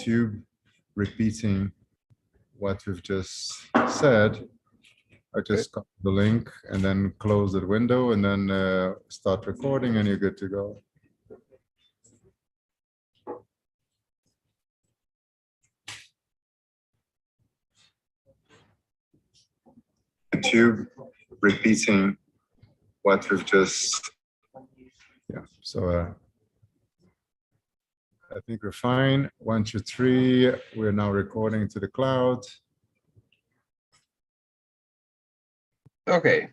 tube repeating what we've just said. I just copy the link and then close the window and then start recording and you're good to go. Tube repeating what we've just, so I think we're fine. 1, 2, 3, we're now recording to the cloud. Okay.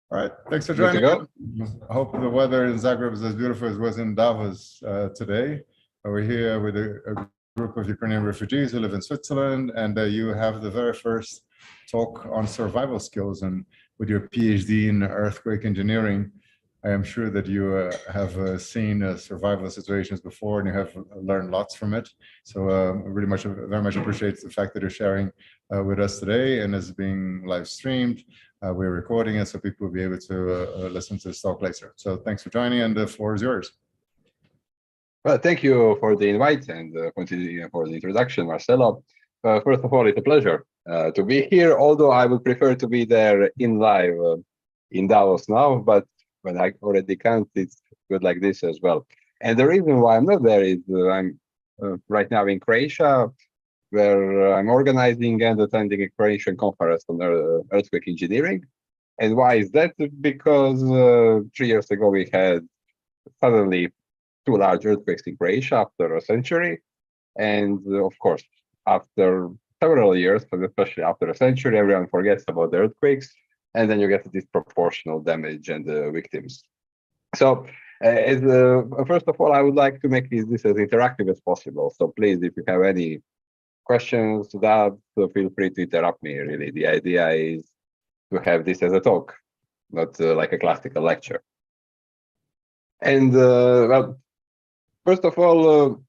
All right, thanks for joining. I hope the weather in Zagreb is as beautiful as it was in Davos today. We're here with a group of Ukrainian refugees who live in Switzerland, and you have the very first talk on survival skills. And with your PhD in earthquake engineering, I am sure that you have seen survival situations before and you have learned lots from it. So very much appreciate the fact that you're sharing with us today, and it's being live streamed. We're recording it so people will be able to listen to this talk later. So thanks for joining, and the floor is yours. Well, thank you for the invite and for the introduction, Marcelo. First of all, it's a pleasure to be here, although I would prefer to be there in live in Davos now, but when I already can't, it's good like this as well. And the reason why I'm not there is I'm right now in Croatia, where I'm organizing and attending a Croatian conference on earthquake engineering. And why is that? Because 3 years ago, we had suddenly 2 large earthquakes in Croatia after a century. And of course, after several years, and especially after a century, everyone forgets about the earthquakes. And then you get disproportional damage and victims. So first of all, I would like to make this as interactive as possible. So please, if you have any questions, doubts, feel free to interrupt me, really. The idea is to have this as a talk, not like a classical lecture. And well, first of all,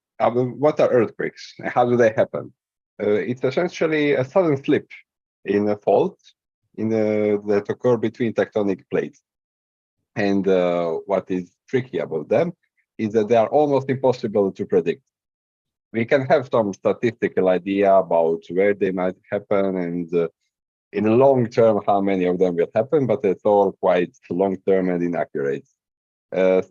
what are earthquakes? How do they happen? It's essentially a sudden slip in a fault that occur between tectonic plates. And what is tricky about them is that they are almost impossible to predict. We can have some statistical idea about where they might happen and in the long term how many of them will happen, but it's all quite long term and inaccurate.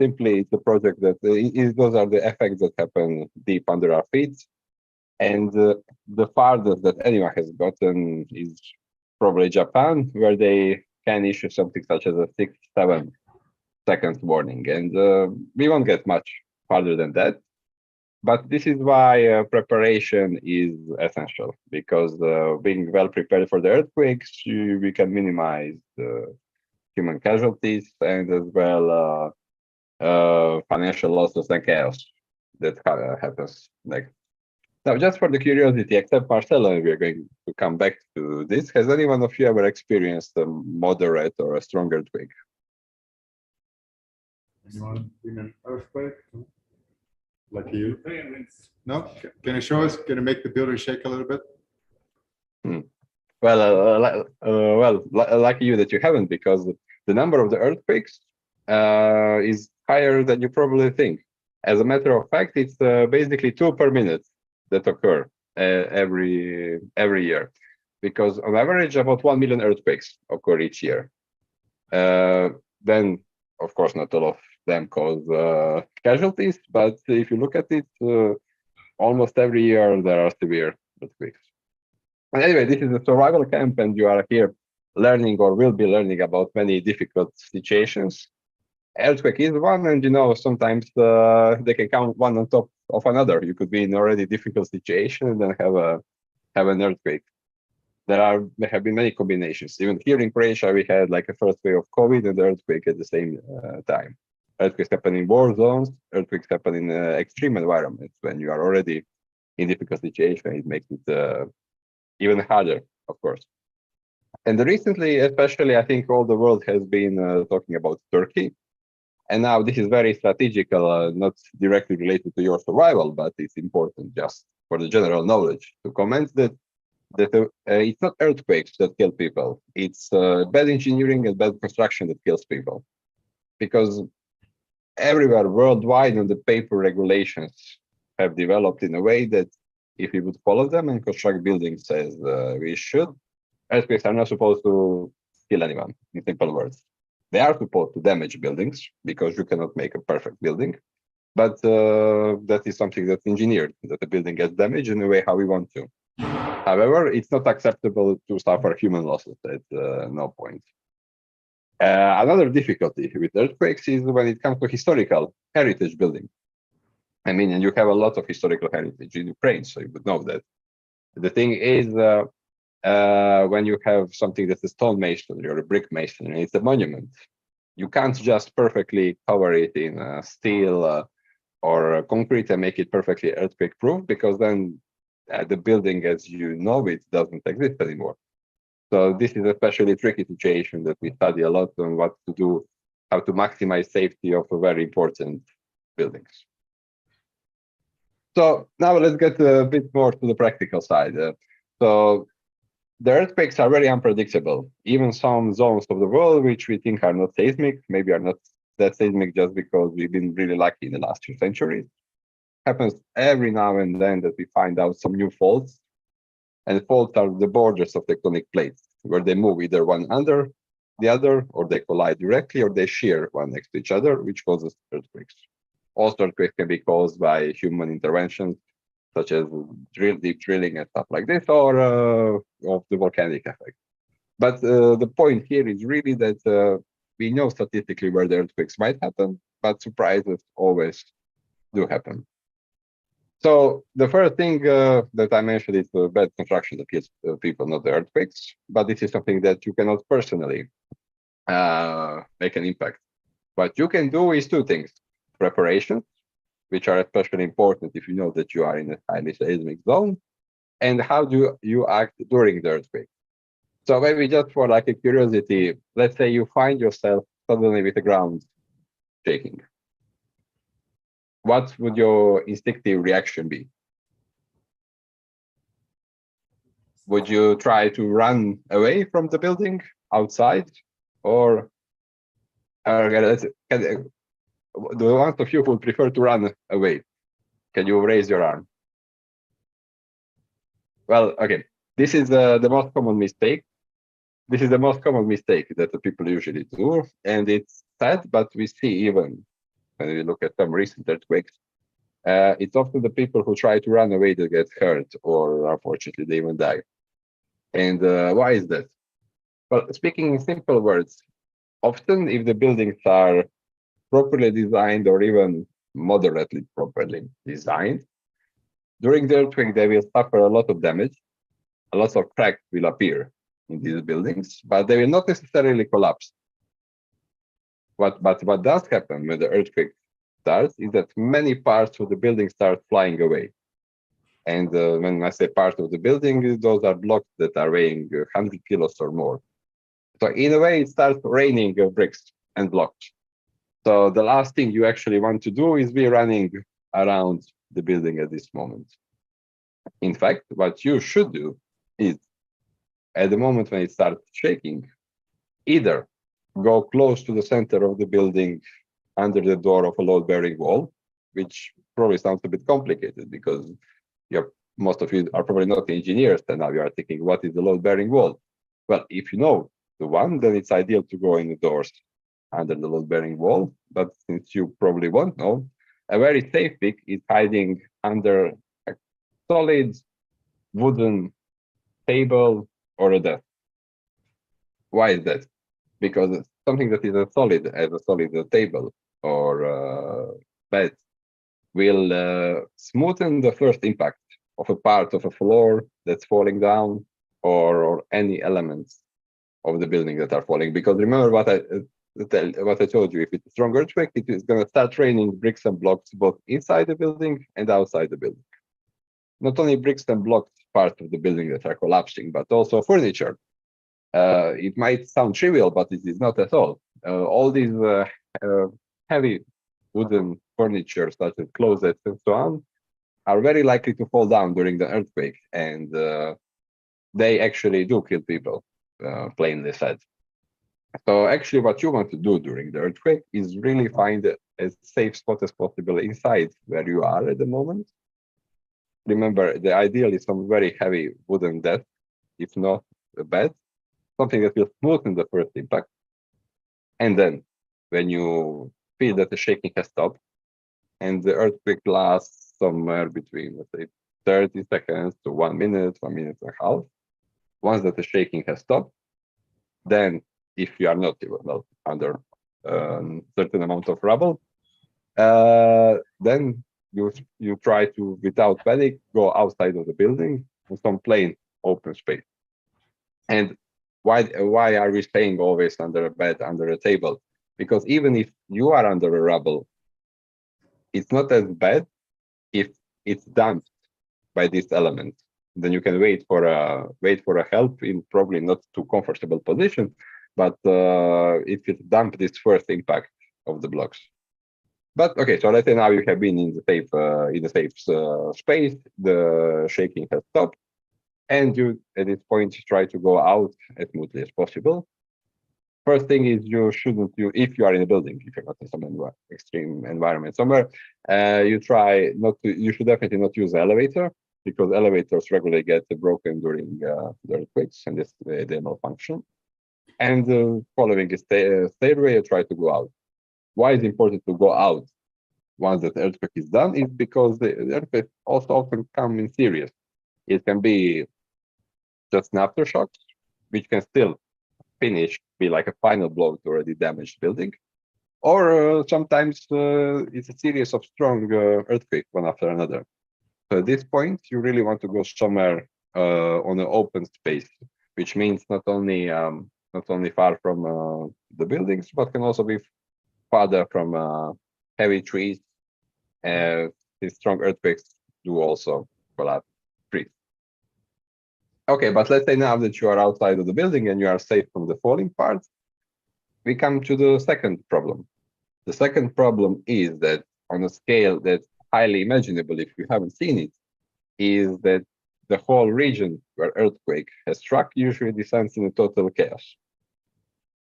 Simply, it's a project that those are the effects that happen deep under our feet. And the farthest that anyone has gotten is probably Japan, where they can issue something such as a 6-7 seconds warning. And we won't get much farther than that. But this is why preparation is essential, because being well prepared for the earthquakes, we can minimize human casualties and as well financial losses and chaos that happens next. Now, just for the curiosity, except Marcelo, we are going to come back to this. Has anyone of you ever experienced a moderate or a strong earthquake? Anyone in an earthquake? Like you? No? Can you show us? Can you make the building shake a little bit? Well, lucky you that you haven't, because the number of the earthquakes is higher than you probably think. As a matter of fact, it's basically 2 per minute that occur every year, because on average about 1 million earthquakes occur each year. Then, of course, not all of them cause casualties, but if you look at it, almost every year there are severe earthquakes. And anyway, this is a survival camp, and you are here learning or will be learning about many difficult situations. Earthquake is one, and sometimes they can come one on top of another. You could be in already difficult situation and then have an earthquake. There have been many combinations. Even here in Croatia, we had like a first wave of COVID and the earthquake at the same time. Earthquakes happen in war zones. Earthquakes happen in extreme environments when you are already in difficult situation. It makes it even harder, of course. And recently, especially, I think all the world has been talking about Turkey. And now this is very strategical, not directly related to your survival, but it's important just for the general knowledge to comment that it's not earthquakes that kill people. It's bad engineering and bad construction that kills people. Because everywhere worldwide, and the paper regulations have developed in a way that if we would follow them and construct buildings as we should, earthquakes are not supposed to kill anyone, in simple words. They are supposed to damage buildings because you cannot make a perfect building. But that is something that's engineered, that the building gets damaged in a way how we want to. However, it's not acceptable to suffer human losses at no point. Another difficulty with earthquakes is when it comes to historical heritage building. I mean, and you have a lot of historical heritage in Ukraine, so you would know that. The thing is, when you have something that's a stone masonry or a brick masonry, it's a monument. You can't just perfectly cover it in steel or concrete and make it perfectly earthquake proof, because then the building as you know it doesn't exist anymore. So this is especially tricky situation that we study a lot on what to do, how to maximize safety of very important buildings. So now let's get a bit more to the practical side. So the earthquakes are very unpredictable. Even some zones of the world which we think are not seismic, maybe are not that seismic just because we've been really lucky in the last few centuries. Happens every now and then that we find out some new faults. And faults are the borders of tectonic plates, where they move either one under the other, or they collide directly, or they shear one next to each other, which causes earthquakes. Also, earthquakes can be caused by human interventions, such as deep drilling and stuff like this, or of the volcanic effect. But the point here is really that we know statistically where the earthquakes might happen, but surprises always do happen. So the first thing that I mentioned is bad construction that kills people, not the earthquakes. But this is something that you cannot personally make an impact. What you can do is two things: preparations, which are especially important if you know that you are in a highly seismic zone, and how do you act during the earthquake. So maybe just for like a curiosity, let's say you find yourself suddenly with the ground shaking. What would your instinctive reaction be? Would you try to run away from the building outside, or do one of you would prefer to run away? Can you raise your arm? Well, okay. This is the most common mistake. This is the most common mistake that the people usually do, and it's sad, but we see even when we look at some recent earthquakes, it's often the people who try to run away that get hurt, or unfortunately they even die. And why is that? Well, speaking in simple words, often if the buildings are properly designed or even moderately properly designed, during the earthquake they will suffer a lot of damage, a lot of cracks will appear in these buildings, but they will not necessarily collapse. But what does happen when the earthquake starts is that many parts of the building start flying away. And when I say part of the building, those are blocks that are weighing 100 kilos or more. So in a way, it starts raining bricks and blocks. So the last thing you actually want to do is be running around the building at this moment. In fact, what you should do is, at the moment when it starts shaking, either go close to the center of the building under the door of a load-bearing wall, which probably sounds a bit complicated because most of you are probably not engineers, and now you are thinking, what is the load-bearing wall? Well, if you know the one, then it's ideal to go in the doors under the load-bearing wall. But since you probably won't know, a very safe pick is hiding under a solid wooden table or a desk. Why is that? Because something that is as solid as a solid table or bed will smoothen the first impact of a part of a floor that's falling down, or any elements of the building that are falling. Because remember what I told you, if it's a strong earthquake, it is going to start raining bricks and blocks both inside the building and outside the building. Not only bricks and blocks, part of the building that are collapsing, but also furniture. It might sound trivial, but it is not at all. All these heavy wooden furniture, such as closets and so on, are very likely to fall down during the earthquake, and they actually do kill people, plainly said. So actually what you want to do during the earthquake is really find a safe spot as possible inside where you are at the moment, remember, the ideal is some very heavy wooden desk, if not a bed, something that will smoothen the first impact. And then when you feel that the shaking has stopped and the earthquake lasts somewhere between, let's say, 30 seconds to 1 minute, 1 minute and a half, once that the shaking has stopped, then if you are not well, under a certain amount of rubble, then you try to, without panic, go outside of the building to some plain open space. And why are we staying always under a bed, under a table? Because even if you are under a rubble, it's not as bad if it's damped by this element. Then you can wait for a help in probably not too comfortable position, but if it damp this first impact of the blocks. But okay, so let's say now you have been in the safe space, the shaking has stopped, and you at this point try to go out as smoothly as possible. First thing is if you are in a building, if you're not in some extreme environment somewhere, you should definitely not use the elevator, because elevators regularly get broken during the earthquakes and they malfunction. And following a stairway, you try to go out. Why is it important to go out once the earthquake is done? Is because the earthquake also often come in series. It can be just an aftershocks, which can still be like a final blow to already damaged building, or sometimes it's a series of strong earthquakes one after another. So at this point, you really want to go somewhere on an open space, which means not only far from the buildings, but can also be farther from heavy trees. These strong earthquakes do also collapse trees. Okay, but let's say now that you are outside of the building and you are safe from the falling parts, we come to the second problem. The second problem is that on a scale that's highly imaginable, if you haven't seen it, is that the whole region where earthquake has struck usually descends in a total chaos.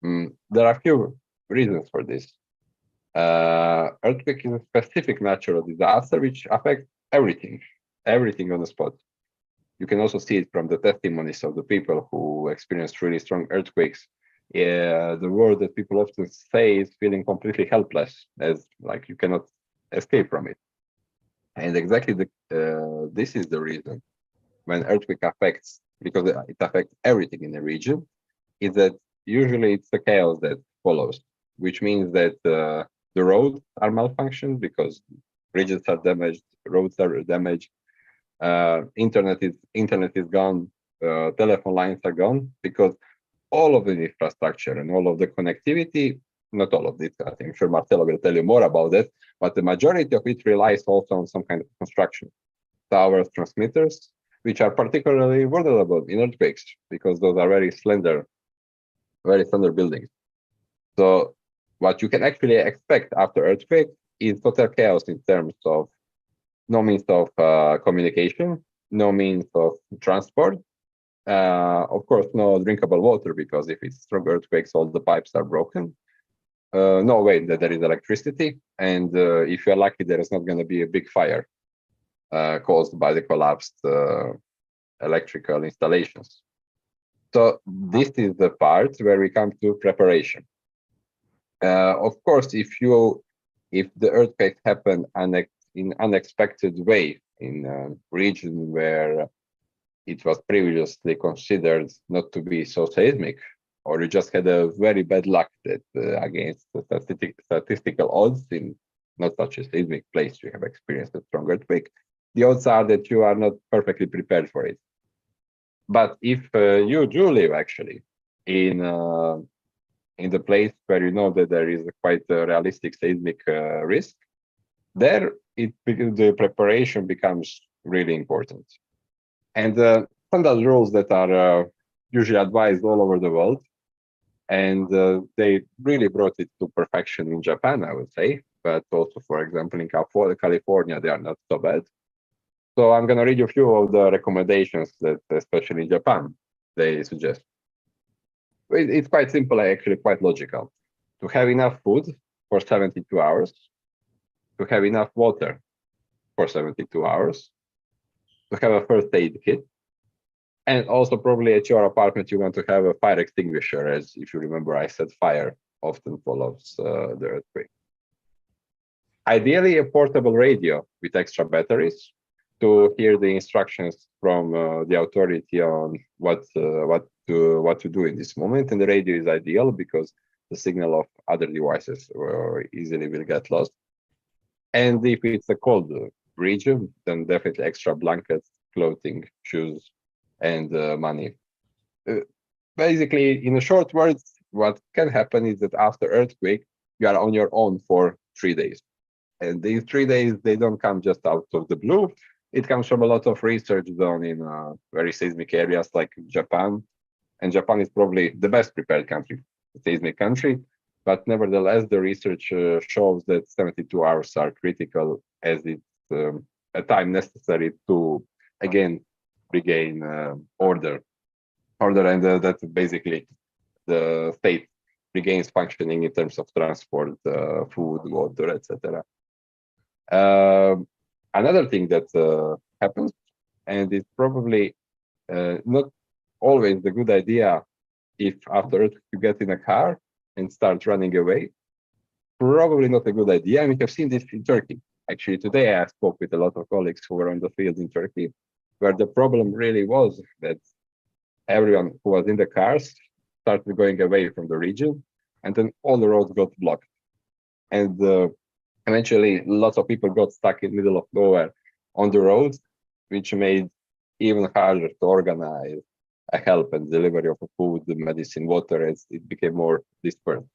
There are a few reasons for this. Earthquake is a specific natural disaster which affects everything on the spot. You can also see it from the testimonies of the people who experienced really strong earthquakes. The word that people often say is feeling completely helpless, as like you cannot escape from it. And exactly this is the reason when earthquake affects, because it affects everything in the region, is that usually it's the chaos that follows, which means that the roads are malfunctioned because bridges are damaged, roads are damaged, internet is gone, telephone lines are gone, because all of the infrastructure and all of the connectivity, not all of this, I'm sure Marcelo will tell you more about that, but the majority of it relies also on some kind of construction. Towers, transmitters, which are particularly vulnerable in earthquakes because those are very slender buildings. So what you can actually expect after earthquake is total chaos in terms of no means of communication, no means of transport. Of course, no drinkable water, because if it's strong earthquakes, all the pipes are broken. No way that there is electricity. And if you're lucky, there is not going to be a big fire caused by the collapsed electrical installations. So this is the part where we come to preparation. Of course, if the earthquake happened in unexpected way in a region where it was previously considered not to be so seismic, or you just had a very bad luck that against the statistical odds in not such a seismic place you have experienced a strong earthquake, the odds are that you are not perfectly prepared for it. But if you do live actually in the place where you know that there is a quite realistic seismic risk, there the preparation becomes really important. And standard rules that are usually advised all over the world, and they really brought it to perfection in Japan, I would say, but also, for example, in California, they are not so bad. So I'm going to read you a few of the recommendations that, especially in Japan, they suggest. It's quite simple, actually quite logical. To have enough food for 72 hours, to have enough water for 72 hours, to have a first aid kit. And also probably at your apartment, you want to have a fire extinguisher, as if you remember, I said fire often follows the earthquake. Ideally, a portable radio with extra batteries to hear the instructions from the authority on what to do in this moment. And the radio is ideal because the signal of other devices easily will get lost. And if it's a cold region, then definitely extra blankets, clothing, shoes, and money. Basically, in a short words, what can happen is that after earthquake, you are on your own for 3 days. And these 3 days, they don't come just out of the blue. It comes from a lot of research done in very seismic areas like Japan. And Japan is probably the best prepared country, seismic country. But nevertheless, the research shows that 72 hours are critical, as it's a time necessary to, again, regain order, and that basically the state regains functioning in terms of transport, food, water, etc. Another thing that happens, and it's probably not always the good idea, if after you get in a car and start running away, probably not a good idea. And we have seen this in Turkey. Actually, today I spoke with a lot of colleagues who were on the field in Turkey, where the problem really was that everyone who was in the cars started going away from the region, and then all the roads got blocked. And eventually, lots of people got stuck in the middle of nowhere on the roads, which made even harder to organize a help and delivery of food, medicine, water, as it became more dispersed.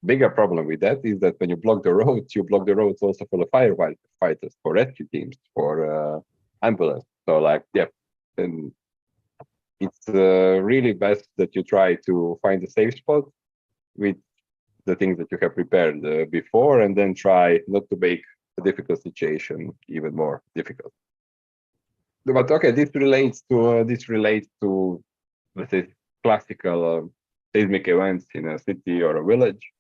Bigger problem with that is that when you block the roads also for the firefighters, for rescue teams, for ambulance. So like, yeah, and it's really best that you try to find a safe spot with the things that you have prepared before, and then try not to make a difficult situation even more difficult. But okay, this relates to let's say classical seismic events in a city or a village,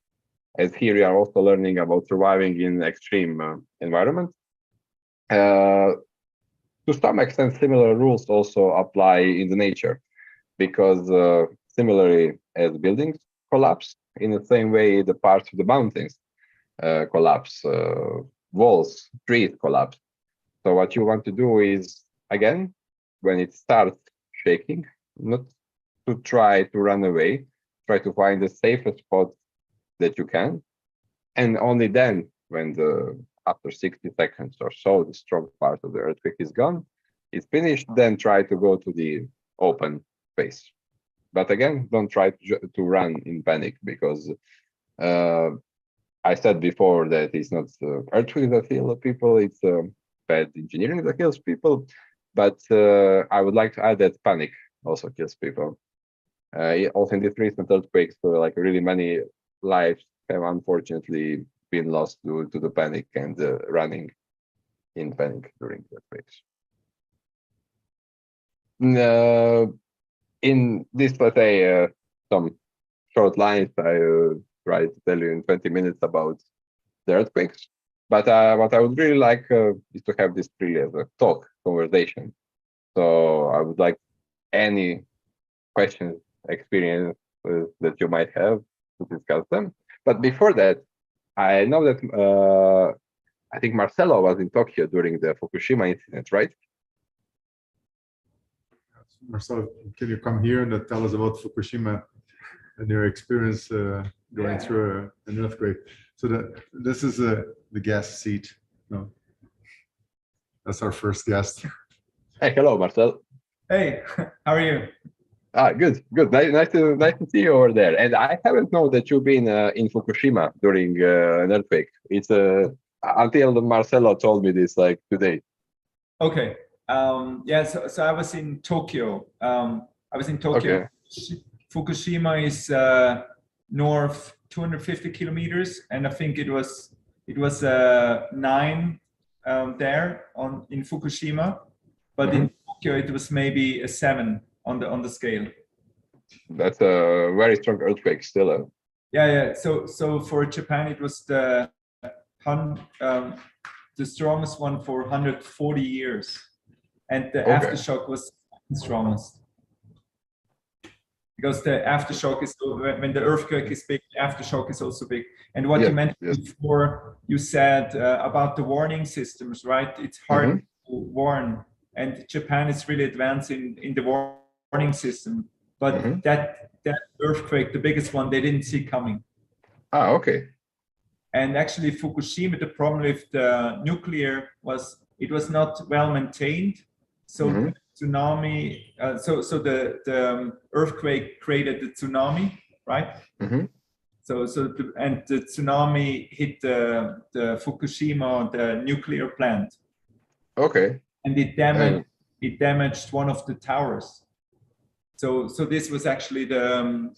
as here we are also learning about surviving in extreme environments. To some extent, similar rules also apply in the nature, because similarly as buildings collapse, in the same way the parts of the mountains collapse, walls, trees collapse. So what you want to do is, again, when it starts shaking, not to try to run away, try to find the safest spot that you can, and only then, when after 60 seconds or so, the strong part of the earthquake is gone, it's finished, then try to go to the open space. But again, don't try to run in panic, because I said before that it's not earthquake that kills people, it's bad engineering that kills people. But I would like to add that panic also kills people. Also in these recent earthquakes, like really many lives have unfortunately been lost due to the panic and running in panic during the earthquakes. In this, let's say, some short lines, I try to tell you in 20 minutes about the earthquakes. But what I would really like is to have this really as a talk, conversation. So I would like any questions, experience that you might have to discuss them. But before that, I know that I think Marcelo was in Tokyo during the Fukushima incident, right? Marcelo, can you come here and tell us about Fukushima and your experience going through an earthquake? So this is the guest seat. No, that's our first guest. Hey, hello, Marcel. Hey, how are you? Good. Nice to see you over there. And I haven't known that you've been in Fukushima during an earthquake. It's until Marcelo told me this like today. Okay. Yeah. So I was in Tokyo. Okay. Fukushima is north 250 kilometers, and I think it was 9 there in Fukushima, but in Tokyo it was maybe a 7 on the scale. That's a very strong earthquake still. Yeah. So for Japan it was the strongest one for 140 years. and the Okay. aftershock was the strongest. Because the aftershock is, when the earthquake is big, the aftershock is also big. And what you mentioned before, you said about the warning systems, right? It's hard to warn, and Japan is really advancing in the warning system. But that earthquake, the biggest one, they didn't see coming. Ah, okay. And actually, Fukushima, the problem with the nuclear was it was not well maintained. So the tsunami, so the earthquake created the tsunami, right? So the tsunami hit the Fukushima, the nuclear plant. Okay. And it damaged one of the towers. So this was actually the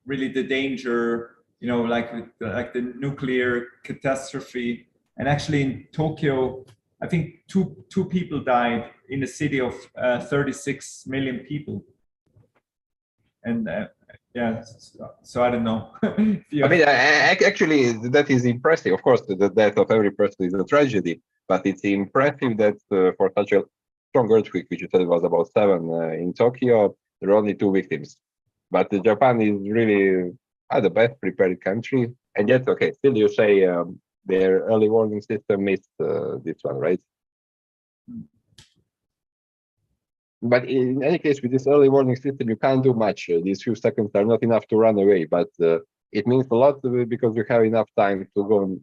really the danger, you know, like the nuclear catastrophe. And actually in Tokyo, I think two people died in a city of 36 million people. And yeah, so I don't know. I mean, actually, that is impressive. Of course, the death of every person is a tragedy, but it's impressive that for such a strong earthquake, which you said was about 7 in Tokyo, there are only 2 victims. But Japan is really the best prepared country. And yet, okay, still you say their early warning system missed this one, right? But in any case, with this early warning system, you can't do much. These few seconds are not enough to run away, but it means a lot because you have enough time to go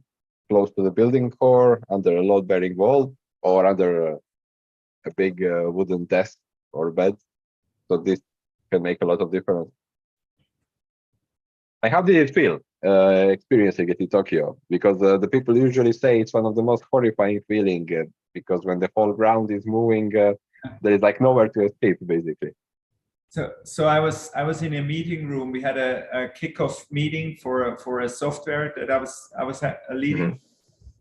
close to the building core, under a load-bearing wall, or under a big wooden desk or bed. So this can make a lot of difference. And how did it feel experiencing it in Tokyo? Because the people usually say it's one of the most horrifying feeling because when the whole ground is moving, there is like nowhere to escape, basically. So I was in a meeting room. We had a kickoff meeting for a software that I was leading,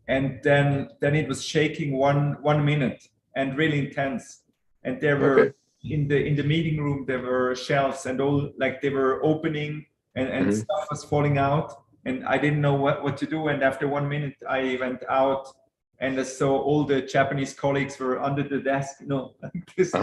and then it was shaking one minute and really intense. And there were in the meeting room there were shelves and all, like they were opening and stuff was falling out, and I didn't know what to do. And after 1 minute, I went out. And so all the Japanese colleagues were under the desk, you know, like this.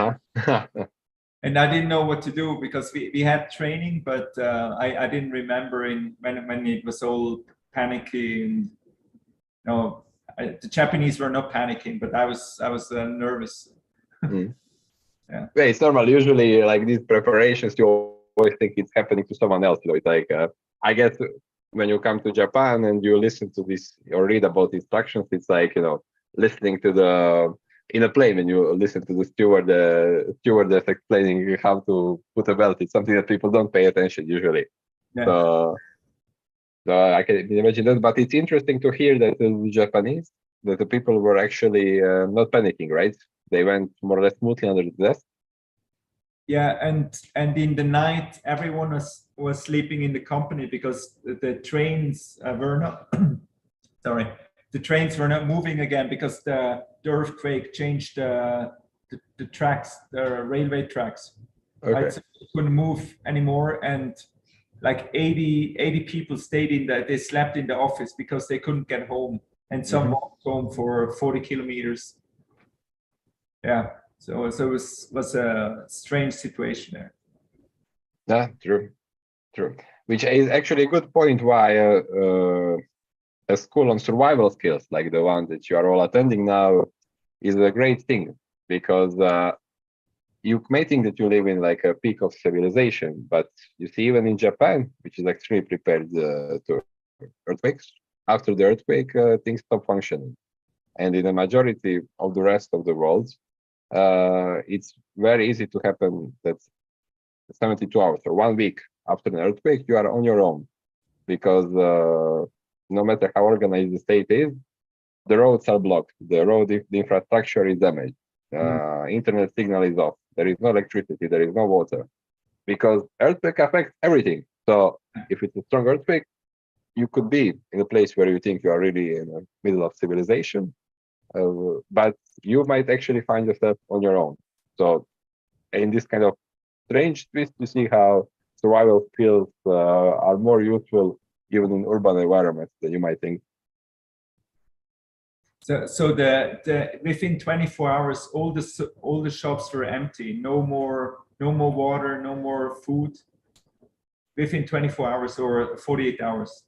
And I didn't know what to do because we had training, but I didn't remember when it was all panicky. And, you know, the Japanese were not panicking, but I was nervous. Yeah, it's normal. Usually, like these preparations, you always think it's happening to someone else. You know, it's like I guess when you come to Japan and you listen to this or read about instructions, it's like, you know, listening to in a plane when you listen to the stewardess explaining how to put a belt. It's something that people don't pay attention usually. Yeah. So I can imagine that, but it's interesting to hear that the Japanese, that the people were actually not panicking, right? They went more or less smoothly under the desk. Yeah, and in the night, everyone was sleeping in the company because the trains were not. Sorry, the trains were not moving again because the earthquake changed the tracks, the railway tracks. Okay. Right? So they couldn't move anymore, and like 80 people stayed they slept in the office because they couldn't get home, and some walked home for 40 kilometers. Yeah. So it was a strange situation there. Yeah, true. Which is actually a good point why a school on survival skills like the one that you are all attending now is a great thing, because you may think that you live in like a peak of civilization, but you see, even in Japan, which is extremely prepared to earthquakes, after the earthquake, things stop functioning. And in the majority of the rest of the world, it's very easy to happen that 72 hours or 1 week after an earthquake, you are on your own, because no matter how organized the state is, the roads are blocked, the infrastructure is damaged, internet signal is off, there is no electricity, there is no water, because earthquake affects everything. So if it's a strong earthquake, you could be in a place where you think you are really in the middle of civilization, but you might actually find yourself on your own. So in this kind of strange twist, you see how survival skills are more useful even in urban environments than you might think. So the within 24 hours, all the shops were empty. No more water, no more food. Within 24 hours or 48 hours.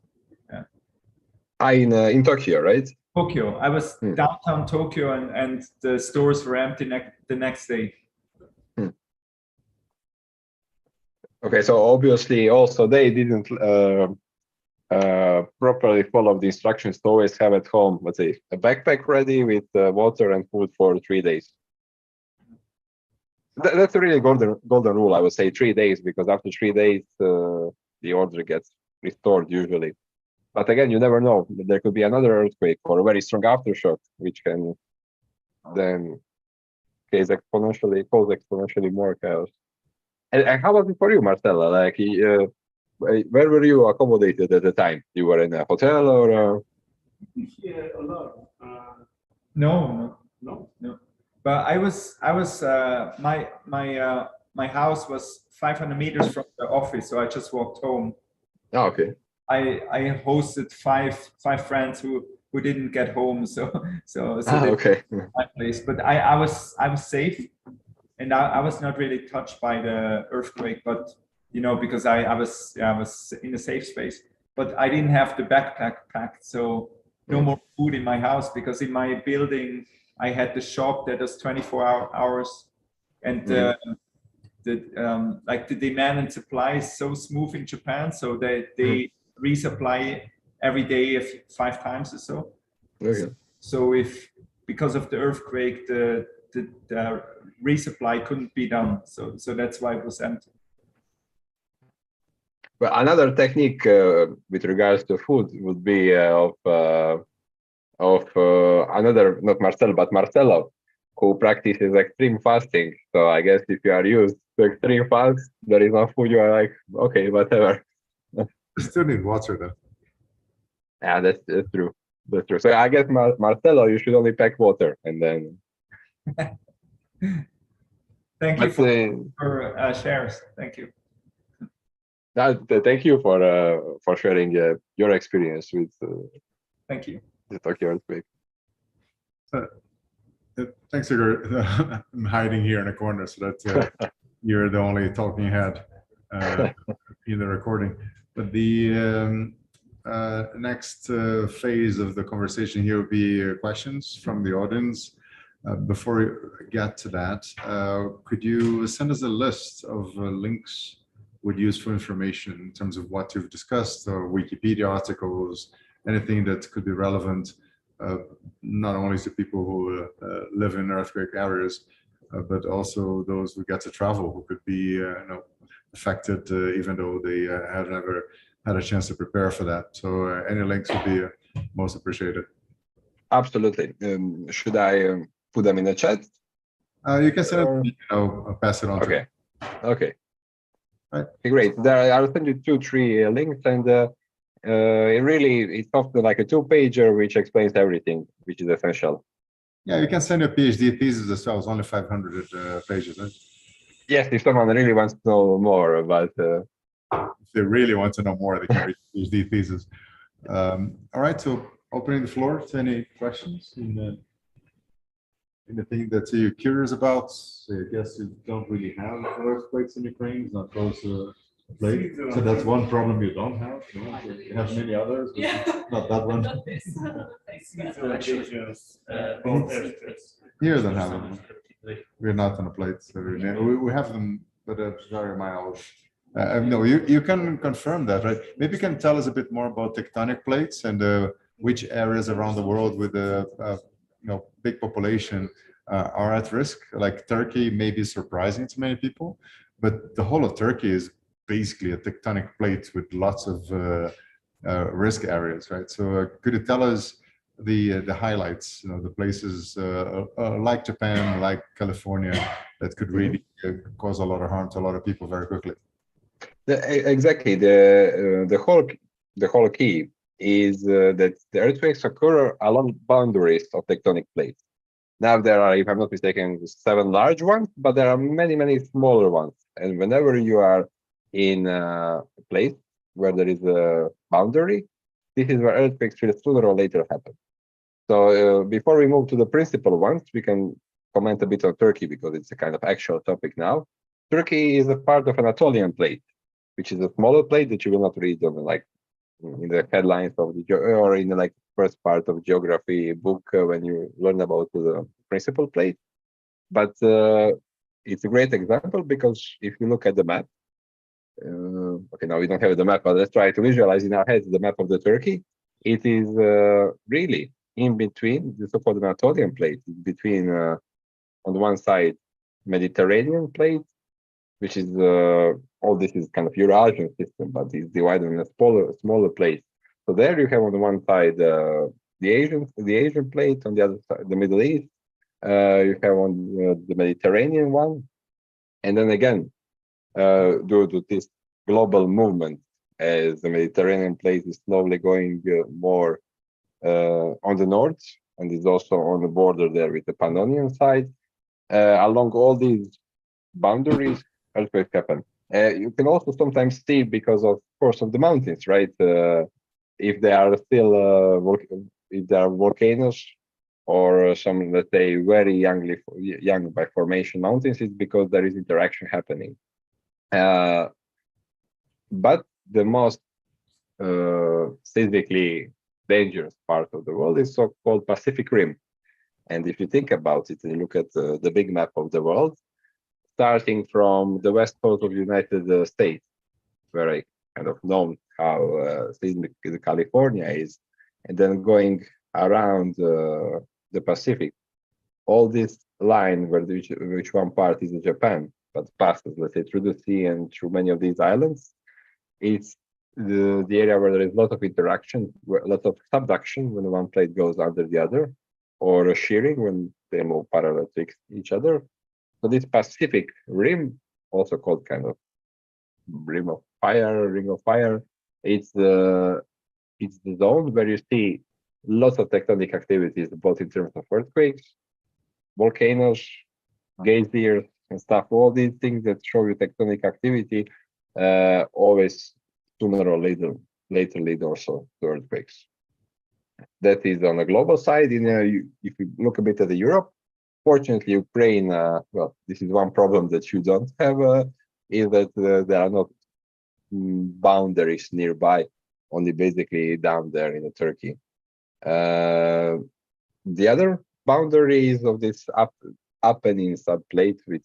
Yeah. In Tokyo, right? Tokyo. I was downtown Tokyo, and the stores were empty the next day. Okay, so obviously also they didn't properly follow the instructions to always have at home, let's say, a backpack ready with water and food for 3 days. That's a really golden rule, I would say, 3 days, because after 3 days, the order gets restored usually. But again, you never know. There could be another earthquake or a very strong aftershock, which can then cause exponentially more chaos. And how was it for you, Marcella? Like, where were you accommodated at the time? You were in a hotel or? Yeah, alone. No. No. But I was my house was 500 meters from the office, so I just walked home. Oh, okay. I hosted five friends who didn't get home, so Okay. my place. But I was safe, and I was not really touched by the earthquake, but because I was in a safe space. But I didn't have the backpack packed, so no more food in my house, because in my building I had the shop that does 24 hours, and the demand and supply is so smooth in Japan, so they resupply every day 5 times or so. Okay. So because of the earthquake, the resupply couldn't be done, so that's why it was empty. Well, another technique with regards to food would be of another, not Marcel, but Marcelo, who practices extreme fasting. So I guess if you are used to extreme fast, there is no food, you are like, okay, whatever. You still need water though. Yeah, that's true. That's true. So I guess Marcelo, you should only pack water and then. Thank you for shares. Thank you. Thank you for sharing your experience with. Thank you. The Tokyo earthquake. Thanks, Igor. I'm hiding here in a corner so that you're the only talking head in the recording. But the next phase of the conversation here will be questions from the audience. Before we get to that, could you send us a list of links with useful information in terms of what you've discussed, or Wikipedia articles, anything that could be relevant, not only to people who live in earthquake areas, but also those who get to travel, who could be affected, even though they have never had a chance to prepare for that. So any links would be most appreciated. Absolutely. Should I put them in the chat? You can send it, I'll pass it on. Okay. Okay. Right. Okay, great. I'll send you 2-3 links, and it's often like a 2-pager which explains everything, which is essential. Yeah, you can send your PhD thesis as well. It's only 500 pages. Right? Yes, if someone really wants to know more, but if they really want to know more, they can read PhD thesis. All right, so opening the floor to any questions in anything that you're curious about. I guess you don't really have earthquakes in Ukraine. It's not close to a plate. So that's one problem you don't have. You have many others, but not that one. Here don't have them. We're not on a plate. So we have them, but it's very mild. No, you can confirm that, right? Maybe you can tell us a bit more about tectonic plates and which areas around the world with a big population are at risk. Like Turkey may be surprising to many people, but the whole of Turkey is basically a tectonic plate with lots of risk areas, right? So could you tell us the highlights, the places like Japan, like California, that could really cause a lot of harm to a lot of people very quickly? Exactly. The whole key is that the earthquakes occur along boundaries of tectonic plates. Now there are, if I'm not mistaken, 7 large ones, but there are many, many smaller ones. And whenever you are in a place where there is a boundary, this is where earthquakes will sooner or later happen. So before we move to the principal ones, we can comment a bit on Turkey because it's a kind of actual topic now. Turkey is a part of Anatolian plate, which is a smaller plate that you will not read on like in the headlines of the or in the like first part of geography book when you learn about the principal plate. But it's a great example because if you look at the map, okay, now we don't have the map, but let's try to visualize in our heads the map of the Turkey. It is really in between the so-called Anatolian plate, between on the one side Mediterranean plate, which is all this is kind of Eurasian system, but it's divided in a smaller plate. So there you have on the one side the Asian plate, on the other side the Middle East. You have on the Mediterranean one, and then again due to this global movement, as the Mediterranean plate is slowly going more on the north, and is also on the border there with the Pannonian side. Along all these boundaries, earthquakes happen. You can also sometimes see because of course of the mountains, right? If they are still if there are volcanoes or some, let's say, very young by formation mountains, it's because there is interaction happening. But the most seismically dangerous part of the world is so-called Pacific Rim. And if you think about it and you look at the big map of the world, starting from the west coast of the United States, where I kind of know how seismic California is, and then going around the Pacific, all this line where which one part is Japan, but passes, let's say, through the sea and through many of these islands, it's the area where there is a lot of interaction, a lot of subduction when one plate goes under the other, or shearing when they move parallel to each other. So this Pacific Rim, also called kind of ring of fire, it's the zone where you see lots of tectonic activities, both in terms of earthquakes, volcanoes, geysers, and stuff. All these things that show you tectonic activity always sooner or later lead also to earthquakes. That is on the global side. If you look a bit at Europe, fortunately, Ukraine, well, this is one problem that you don't have, is that there are not boundaries nearby, only basically down there in Turkey. The other boundaries of this Apennine subplate with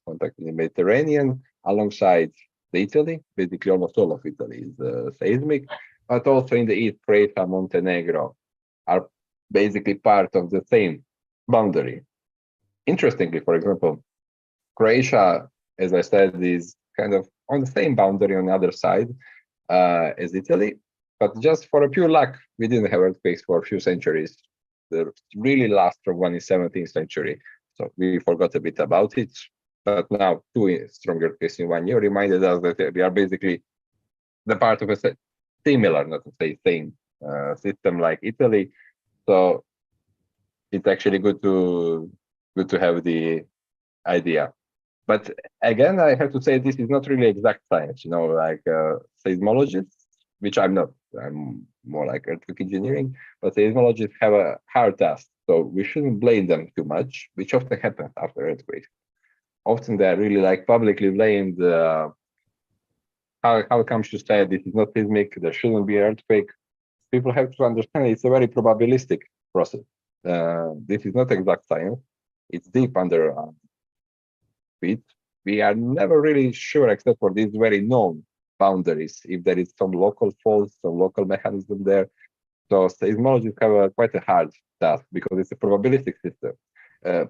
contact in the Mediterranean, alongside Italy, basically almost all of Italy is seismic, but also in the east, Croatia, Montenegro are basically part of the same boundary. Interestingly, for example, Croatia, as I said, is kind of on the same boundary on the other side as Italy, but just for a pure luck, we didn't have earthquakes for a few centuries. The really last one in 17th century, so we forgot a bit about it. But now two stronger earthquakes in 1 year reminded us that we are basically the part of a similar, not to say same, system like Italy. So it's actually good to have the idea. But again, I have to say this is not really exact science, like seismologists, which I'm not. I'm more like earthquake engineering, but seismologists have a hard task. So we shouldn't blame them too much, which often happens after earthquakes. Often they're really like publicly blamed. How comes to say this is not seismic? There shouldn't be an earthquake. People have to understand it's a very probabilistic process. This is not exact science. It's deep under it. We are never really sure, except for these very known boundaries, if there is some local fault, some local mechanism there. So seismologists have quite a hard task because it's a probabilistic system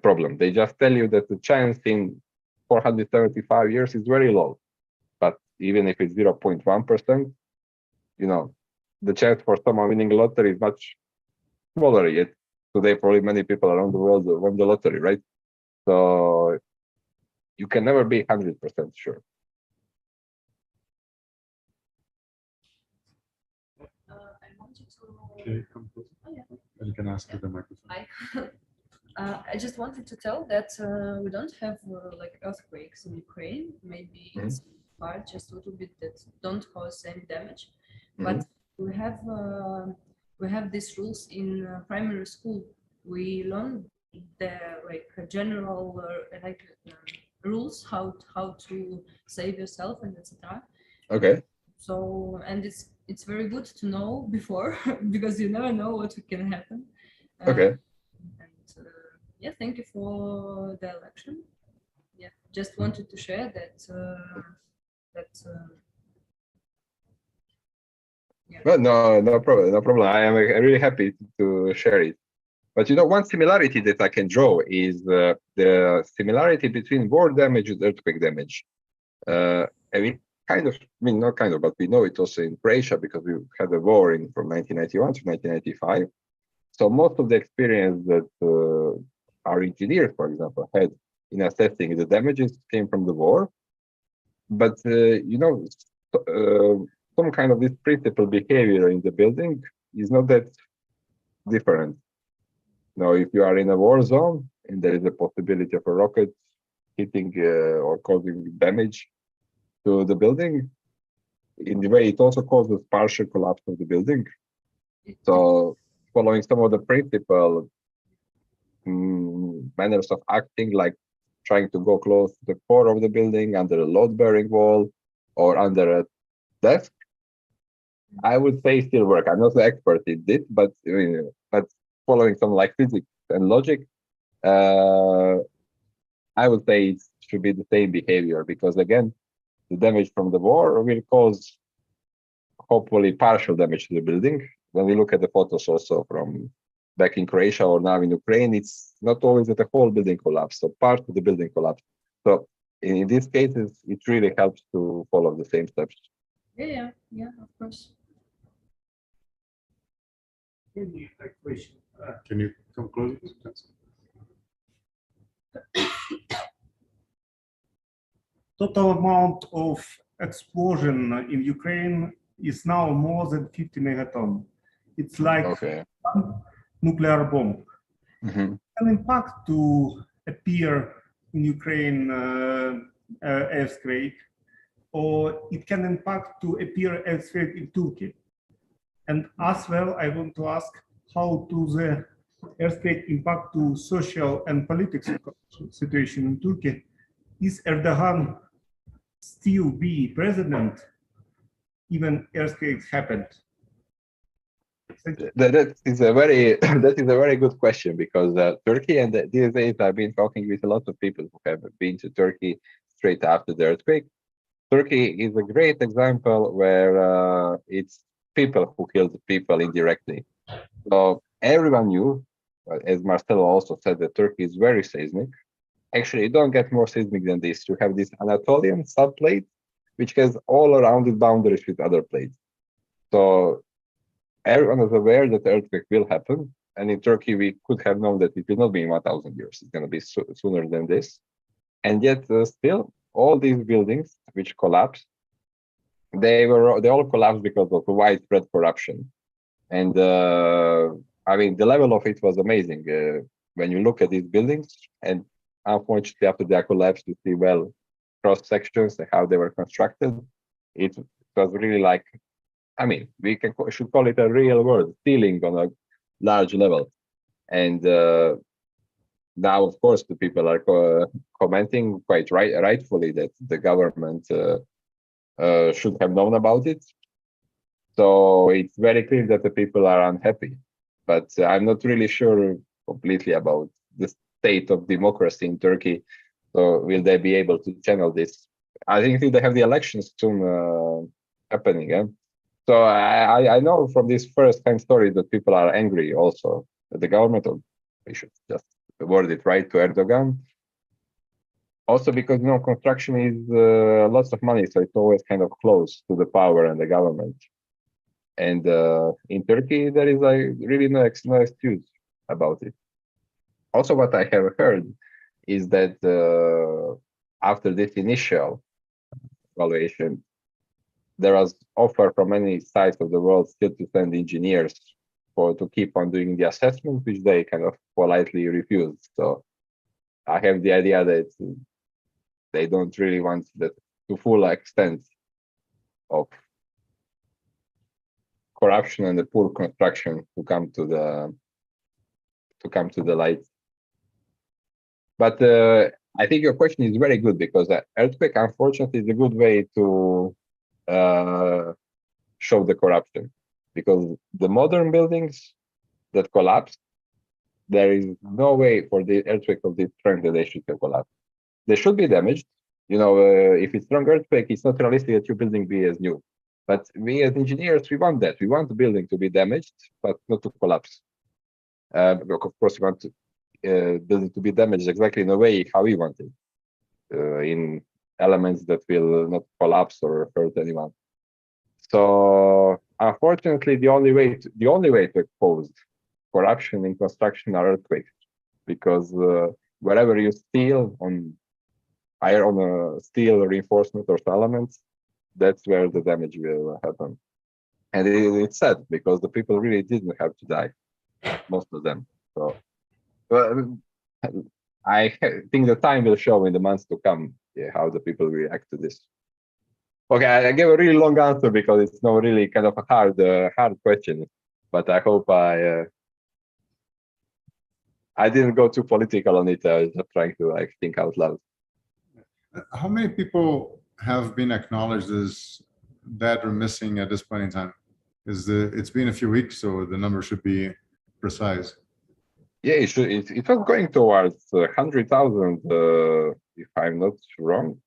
problem. They just tell you that the chance in 475 years is very low. But even if it's 0.1%, the chance for someone winning the lottery is much smaller. Yet today, probably many people around the world won the lottery, right? So you can never be 100% sure. I wanted to. Okay, come closer. Oh, yeah. And you can ask for the microphone. I just wanted to tell that we don't have like earthquakes in Ukraine. Maybe it's hard, just a little bit that don't cause any damage, but we have we have these rules in primary school. We learn the like general rules how to save yourself and etc. Okay. So and it's very good to know before because you never know what can happen. Okay. And yeah, thank you for the election. Yeah, just wanted to share that. Yeah. Well, no problem. No problem. I am really happy to share it. But you know, one similarity that I can draw is the similarity between war damage and earthquake damage. And we kind of, I mean, not kind of, but we know it also in Croatia because we had a war in from 1991 to 1995. So most of the experience that our engineers, for example, had in assessing the damages came from the war. But you know, some kind of this principal behavior in the building is not that different. Now, if you are in a war zone and there is a possibility of a rocket hitting or causing damage to the building, in the way it also causes partial collapse of the building. So, following some of the principal manners of acting, like trying to go close to the core of the building under a load-bearing wall or under a desk, I would say still work. I'm not the expert in this, but I mean, but following some like physics and logic, I would say it should be the same behavior because again, the damage from the war will cause hopefully partial damage to the building. When we look at the photos also from back in Croatia or now in Ukraine, it's not always that the whole building collapsed, so part of the building collapsed. So in these cases, it really helps to follow the same steps. Yeah, of course. Any question? Can you come closer? Total amount of explosion in Ukraine is now more than 50 megaton. It's like Okay. nuclear bomb. Mhm. An impact to appear in Ukraine earthquake, or it can impact to appear earthquake in Turkey. And as well, I want to ask how to the earthquake impact to social and political situation in Turkey. Is Erdogan still be president even earthquakes happened? That is a very that is a very good question because Turkey and these days I've been talking with a lot of people who have been to Turkey straight after the earthquake. Turkey is a great example where it's people who killed people indirectly. So everyone knew, as Marcelo also said, that Turkey is very seismic. Actually, you don't get more seismic than this. You have this Anatolian subplate, which has all around it boundaries with other plates. So everyone is aware that the earthquake will happen. And in Turkey, we could have known that it will not be in 1,000 years. It's going to be sooner than this. And yet, still, all these buildings which collapsed, they all collapsed because of widespread corruption. And I mean, the level of it was amazing. When you look at these buildings, and unfortunately, after they collapsed, you see well cross sections and how they were constructed. It was really like, I mean, we should call it a real world stealing on a large level. And now, of course, the people are commenting quite rightfully that the government should have known about it. So it's very clear that the people are unhappy. But I'm not really sure completely about the state of democracy in Turkey. So will they be able to channel this? I think they have the elections soon happening. So I know from these first-hand stories that people are angry also at the government, or we should just word it right, to Erdogan. Also because, you know, construction is lots of money, so it's always kind of close to the power and the government. And in Turkey, there is really no excuse about it. Also, what I have heard is that after this initial evaluation, there was offer from many sides of the world still to send engineers to keep on doing the assessment, which they kind of politely refused. So I have the idea that they don't really want that to full extent of corruption and the poor construction to come to the light. But I think your question is very good, because earthquake, unfortunately, is a good way to show the corruption, because the modern buildings that collapse, there is no way for the earthquake of this strength that they should collapse. They should be damaged. You know, if it's strong earthquake, it's not realistic that your building be as new. But we as engineers, we want that. We want the building to be damaged, but not to collapse. Of course, we want to, building to be damaged exactly in the way how we want it, in elements that will not collapse or hurt anyone. So unfortunately, the only way to expose corruption in construction are earthquakes, because wherever you steal on steel reinforcement or elements, that's where the damage will happen. And it's sad, because the people really didn't have to die, most of them. So I think the time will show in the months to come how the people react to this. Okay, I gave a really long answer because it's not really kind of a hard question, but I hope I didn't go too political on it. I was just trying to like think out loud. How many people have been acknowledged as dead or missing at this point in time? It's been a few weeks, so the number should be precise. Yeah, it was going towards 100,000, if I'm not wrong.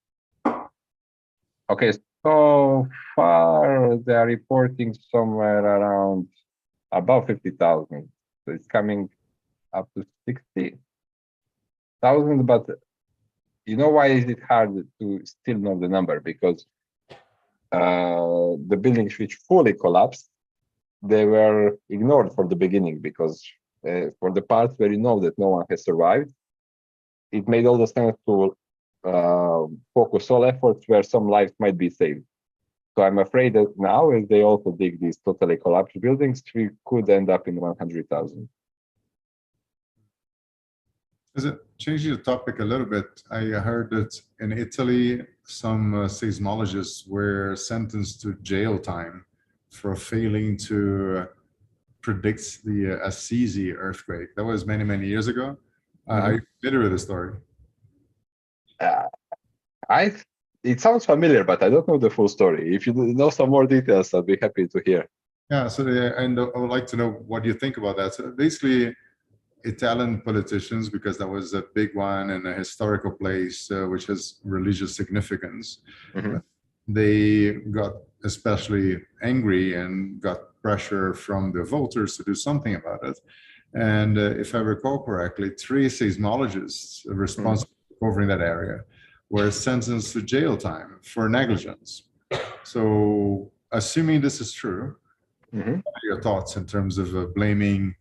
Okay, so far they are reporting somewhere around above 50,000. So it's coming up to 60,000, but you know why is it hard to still know the number? Because the buildings which fully collapsed, they were ignored for the beginning, because for the parts where you know that no one has survived, it made all the sense to focus all efforts where some lives might be saved. So I'm afraid that now, as they also dig these totally collapsed buildings, we could end up in 100,000. As it changing the topic a little bit, I heard that in Italy, some seismologists were sentenced to jail time for failing to predict the Assisi earthquake. That was many, many years ago. Are you familiar with the story? It sounds familiar, but I don't know the full story. If you know some more details, I'd be happy to hear. Yeah, so and I would like to know what you think about that. So basically, Italian politicians, because that was a big one and a historical place which has religious significance, they got especially angry and got pressure from the voters to do something about it. And if I recall correctly, 3 seismologists responsible for covering that area were sentenced to jail time for negligence. So assuming this is true, what are your thoughts in terms of blaming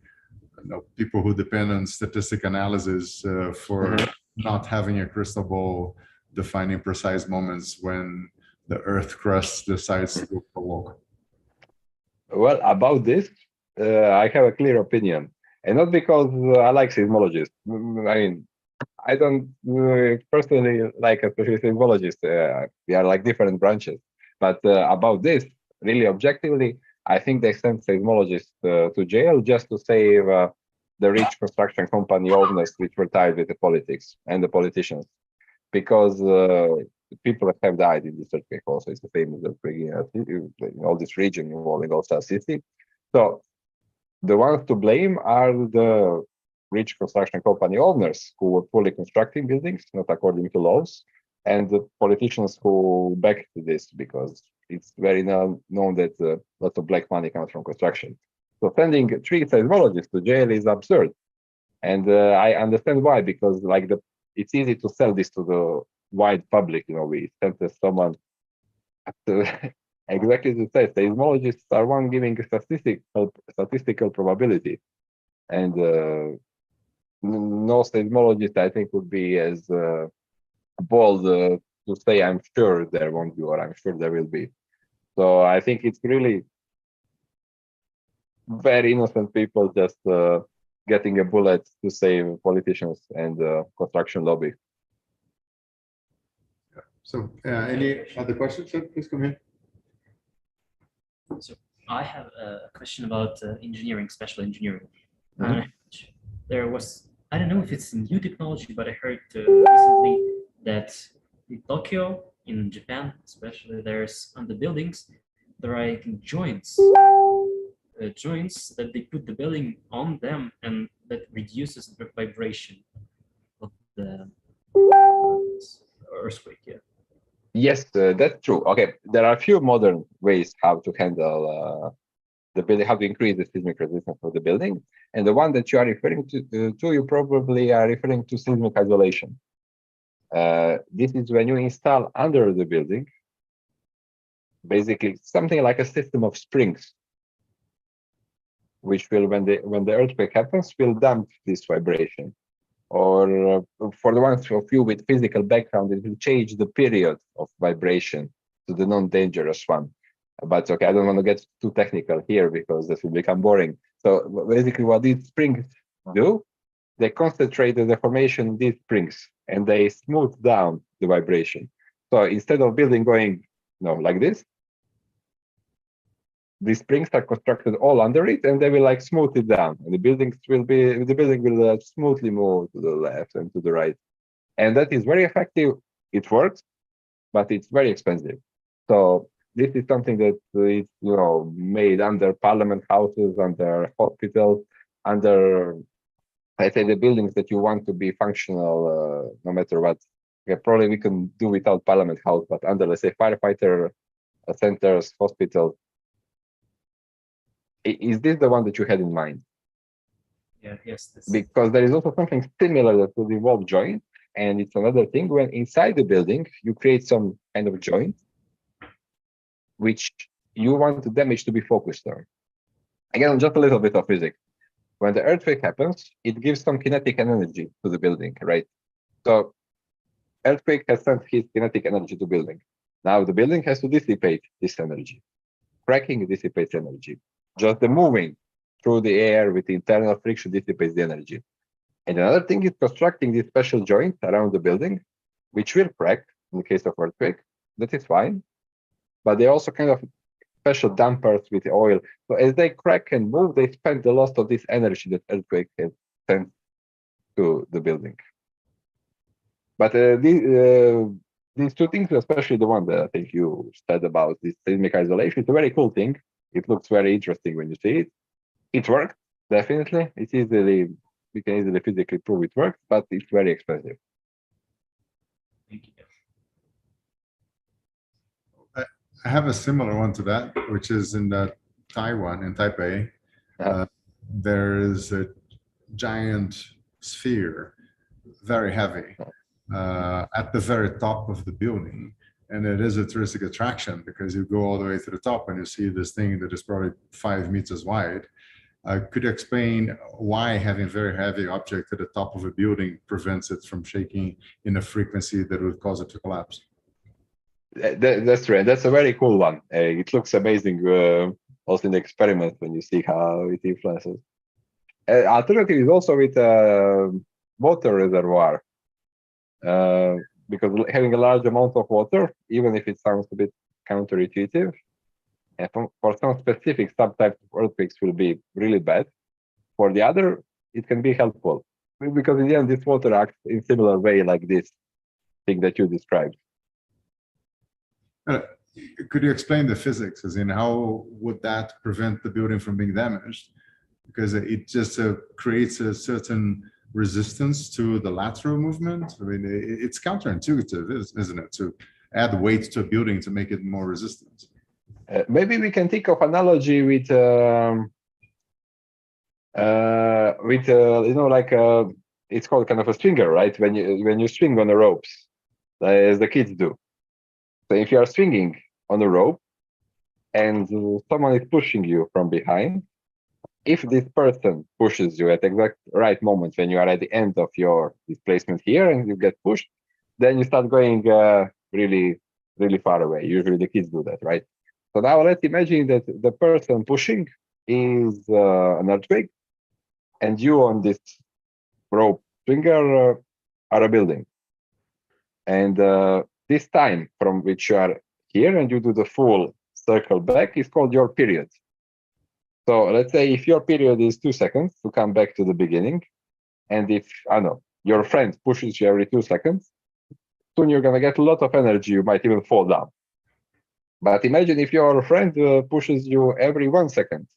people who depend on statistic analysis for not having a crystal ball defining precise moments when the earth crust decides to go for a walk? Well, about this, I have a clear opinion, and not because I like seismologists. I mean, I don't personally like especially seismologists. We are like different branches. But about this, really objectively, I think they sent seismologists to jail just to save the rich construction company owners which were tied with the politics and the politicians, because people have died in this earthquake. Also, it's the famous earthquake in all this region involving also Assisi. So the ones to blame are the rich construction company owners who were fully constructing buildings not according to laws, and the politicians who backed this, because it's very known that lots of black money comes from construction. So sending 3 seismologists to jail is absurd, and I understand why, because like it's easy to sell this to the wide public. You know, we sent someone exactly to say seismologists are one giving statistical probability, and no seismologist I think would be as bold to say I'm sure there won't be or I'm sure there will be. So I think it's really very innocent people just getting a bullet to save politicians and construction lobby. So any other questions? Please come here. So I have a question about engineering, special engineering. There was, I don't know if it's a new technology, but I heard recently that in Tokyo, in Japan especially, there's on the buildings, there are like joints that they put the building on them, and that reduces the vibration of the earthquake. Yeah. Yes, that's true. Okay, there are a few modern ways how to handle the building, how to increase the seismic resistance of the building. And the one that you are referring to you probably are referring to seismic isolation. This is when you install under the building, basically something like a system of springs, which will, when the earthquake happens, will damp this vibration. Or for the ones of you with physical background, it will change the period of vibration to the non-dangerous one. But okay, I don't want to get too technical here because this will become boring. So basically what these springs do, they concentrate the deformation in these springs and they smooth down the vibration. So instead of building going, like this, these springs are constructed all under it and they will like smooth it down, and the building will smoothly move to the left and to the right. And that is very effective. It works, but it's very expensive. So this is something that is made under parliament houses, under hospitals, under, I say, the buildings that you want to be functional no matter what. Okay, probably we can do without parliament house, but under, let's say, firefighter centers, hospitals. Is this the one that you had in mind? Yeah, yes. Because there is also something similar that will involve joint, and it's another thing when inside the building you create some kind of joint which you want the damage to be focused on. Again, just a little bit of physics. When the earthquake happens, it gives some kinetic energy to the building, right? So earthquake has sent his kinetic energy to building. Now the building has to dissipate this energy. Cracking dissipates energy. Just the moving through the air with internal friction dissipates the energy. And another thing is constructing this special joint around the building, which will crack in the case of earthquake. That is fine. But they also kind of special dampers with oil. So as they crack and move, they spend the loss of this energy that earthquake has sent to the building. But these two things, especially the one that I think you said about this seismic isolation, it's a very cool thing. It looks very interesting when you see it. It works, definitely. We can easily physically prove it works, but it's very expensive. Thank you. I have a similar one to that, which is in Taiwan, in Taipei. There is a giant sphere, very heavy, at the very top of the building. And it is a touristic attraction because you go all the way to the top and you see this thing that is probably 5 meters wide. Could you explain why having very heavy object at the top of a building prevents it from shaking in a frequency that would cause it to collapse? That's right. That's a very cool one. It looks amazing also in the experiment when you see how it influences. Alternative is also with water reservoir. Because having a large amount of water, even if it sounds a bit counterintuitive, and for some specific subtypes of earthquakes will be really bad. For the other, it can be helpful. Because in the end, this water acts in similar way like this thing that you described. Could you explain the physics, as in how would that prevent the building from being damaged? Because it just creates a certain resistance to the lateral movement. I mean, it's counterintuitive, isn't it, to add weight to a building to make it more resistant? Maybe we can think of analogy with it's called kind of a swinger, right? When you swing on the ropes, as the kids do. So if you are swinging on a rope and someone is pushing you from behind, if this person pushes you at the exact right moment when you are at the end of your displacement here and you get pushed, then you start going really, really far away. Usually the kids do that, right? So now let's imagine that the person pushing is an earthquake and you on this rope swinger are a building. And this time from which you are here and you do the full circle back is called your period. So let's say if your period is 2 seconds to come back to the beginning, and if, I don't know, your friend pushes you every 2 seconds, soon you're going to get a lot of energy. You might even fall down. But imagine if your friend pushes you every 1 second,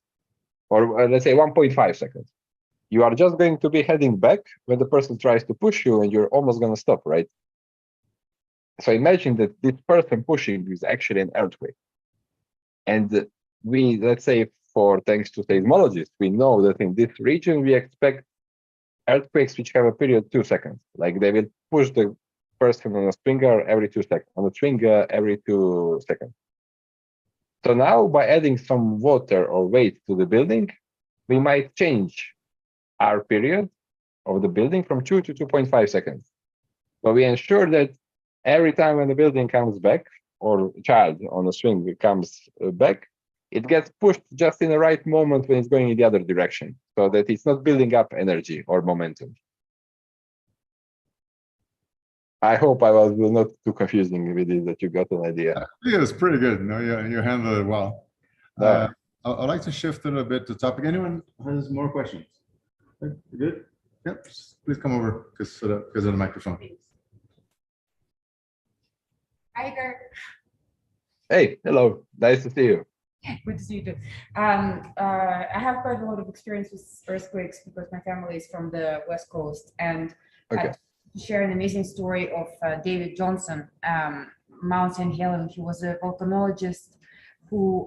or let's say 1.5 seconds. You are just going to be heading back when the person tries to push you, and you're almost going to stop, right? So imagine that this person pushing is actually an earthquake. And we, let's say, thanks to seismologists, we know that in this region, we expect earthquakes which have a period 2 seconds. Like they will push the person on a stringer every 2 seconds, on a stringer every 2 seconds. So now by adding some water or weight to the building, we might change our period of the building from 2 to 2.5 seconds. But we ensure that every time when the building comes back, or a child on a swing comes back, it gets pushed just in the right moment when it's going in the other direction, so that it's not building up energy or momentum. I hope I was not too confusing with this, that you got an idea. Yeah, it's pretty good. No, you handled it well. I'd like to shift a little bit to topic. Anyone has more questions? Good? Yep, please come over because of the microphone. Hi there. Hey, hello, nice to see you. Good to see you too. I have quite a lot of experience with earthquakes because my family is from the West Coast, and Okay. to share an amazing story of David Johnson, Mount St. Helens. He was a volcanologist who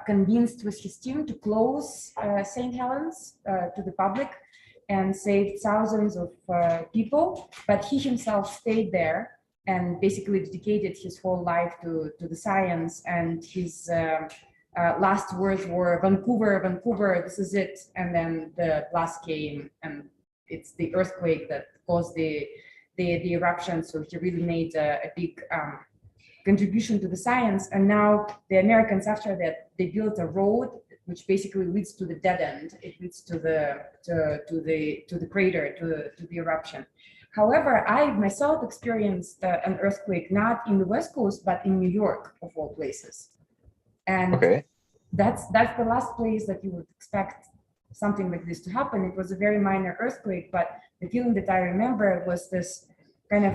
convinced with his team to close St. Helens to the public and saved thousands of people, but he himself stayed there and basically dedicated his whole life to the science. And his last words were, "Vancouver, Vancouver, this is it." And then the blast came, and it's the earthquake that caused the eruption. So he really made a big contribution to the science. And now the Americans, after that, they built a road which basically leads to the dead end. It leads to the crater, to the eruption. However, I myself experienced an earthquake not in the West Coast, but in New York, of all places. And Okay. that's the last place that you would expect something like this to happen. It was a very minor earthquake, but the feeling that I remember was this kind of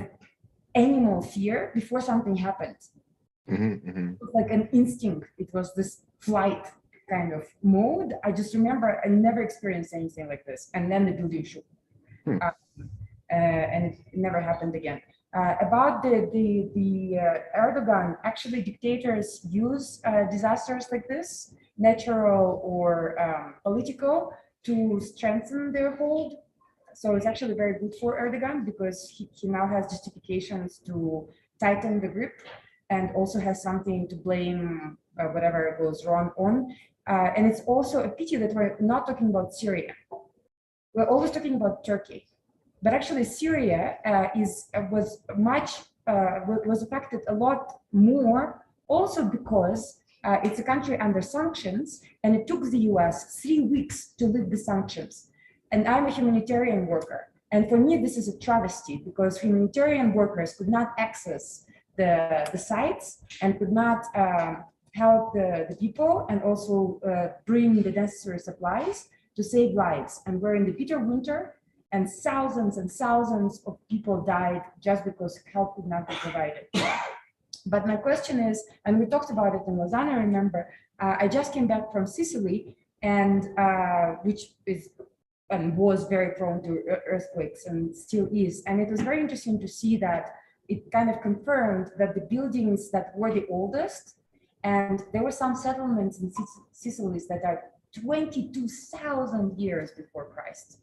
animal fear before something happened. It was like an instinct. It was this flight kind of mode. I just remember I never experienced anything like this. And then the building shook. And it never happened again. About the Erdogan, actually dictators use disasters like this, natural or political, to strengthen their hold. So it's actually very good for Erdogan because he now has justifications to tighten the grip and also has something to blame whatever goes wrong on. And it's also a pity that we're not talking about Syria. We're always talking about Turkey. But actually, Syria was affected a lot more, also because it's a country under sanctions, and it took the US 3 weeks to lift the sanctions. And I'm a humanitarian worker, and for me, this is a travesty because humanitarian workers could not access the sites and could not help the people and also bring the necessary supplies to save lives. And we're in the bitter winter. And thousands of people died just because help could not be provided. But my question is, and we talked about it in Lausanne, I remember, I just came back from Sicily, and which is and was very prone to earthquakes and still is. And it was very interesting to see that it kind of confirmed that the buildings that were the oldest, and there were some settlements in Sicily that are 22,000 years before Christ.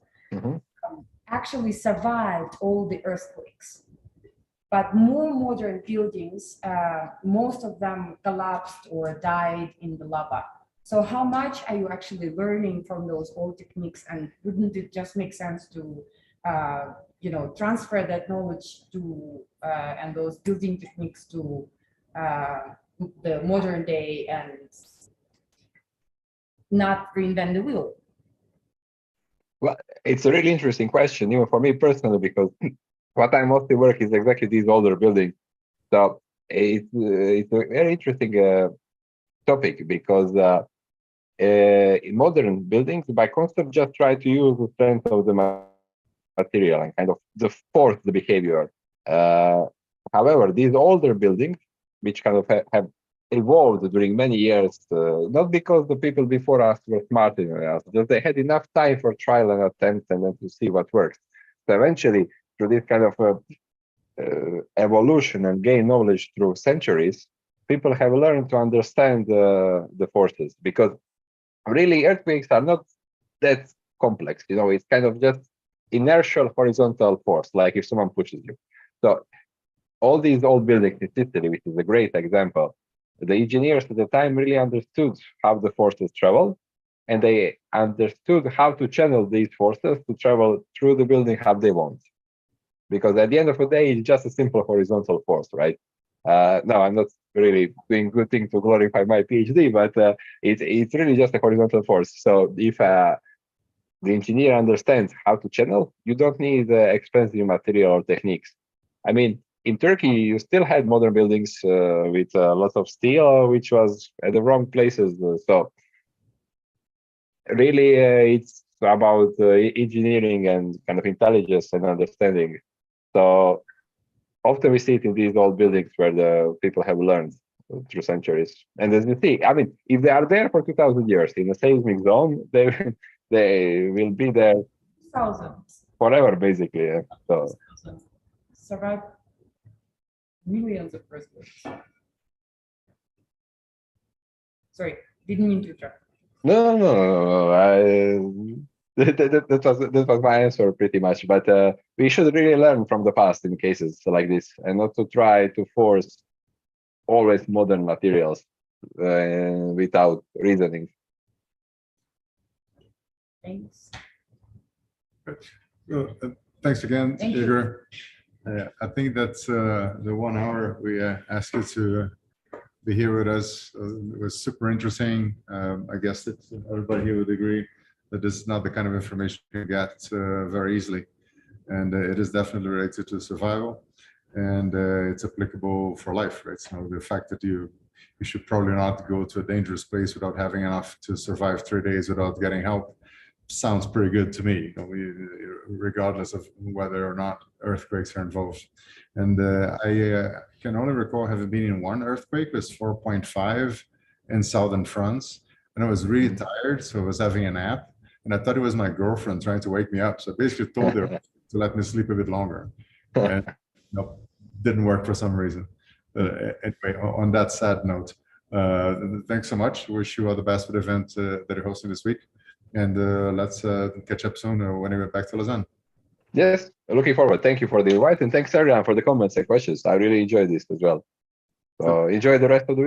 Actually survived all the earthquakes. But more modern buildings, most of them collapsed or died in the lava. So how much are you actually learning from those old techniques? And wouldn't it just make sense to transfer that knowledge to and those building techniques to the modern day and not reinvent the wheel? Well, it's a really interesting question, even for me personally, because what I mostly work is exactly these older buildings. So it's a very interesting topic because in modern buildings, by concept, just try to use the strength of the material and kind of force the behavior. However, these older buildings, which kind of have evolved during many years, not because the people before us were smarter than us, just they had enough time for trial and attempts and then to see what works. So eventually, through this kind of evolution and gain knowledge through centuries, people have learned to understand the forces, because really earthquakes are not that complex. You know, it's kind of just inertial horizontal force, like if someone pushes you. So all these old buildings in Sicily, which is a great example, the engineers at the time really understood how the forces travel, and they understood how to channel these forces to travel through the building how they want. Because at the end of the day, it's just a simple horizontal force, right? No, I'm not really doing good thing to glorify my PhD, but it's really just a horizontal force. So if the engineer understands how to channel, you don't need expensive material or techniques. I mean, in Turkey, you still had modern buildings with lots of steel, which was at the wrong places. So really, it's about engineering and kind of intelligence and understanding. So often we see it in these old buildings where the people have learned through centuries. And as you see, I mean, if they are there for 2,000 years in a seismic zone, they will be there Thousands. forever, basically. Yeah. So Survive millions of earthquakes. Sorry, didn't mean to interrupt. No. That was my answer pretty much. But we should really learn from the past in cases like this, and not to try to force always modern materials without reasoning. Thanks. Thanks again, Thank you. Igor. I think that's the 1 hour we asked you to be here with us. It was super interesting. I guess that everybody here would agree that this is not the kind of information you get very easily. And it is definitely related to survival, and it's applicable for life, right? So the fact that you should probably not go to a dangerous place without having enough to survive 3 days without getting help sounds pretty good to me, regardless of whether or not earthquakes are involved. And I can only recall having been in one earthquake. It was 4.5 in southern France, and I was really tired, so I was having a nap, and I thought it was my girlfriend trying to wake me up. So I basically told her to let me sleep a bit longer, and nope, didn't work for some reason. Anyway, on that sad note, thanks so much. Wish you all the best with the event that you're hosting this week. And let's catch up soon when we get back to Lausanne. Yes, looking forward. Thank you for the invite, and thanks everyone for the comments and questions. I really enjoyed this as well. So enjoy the rest of the week.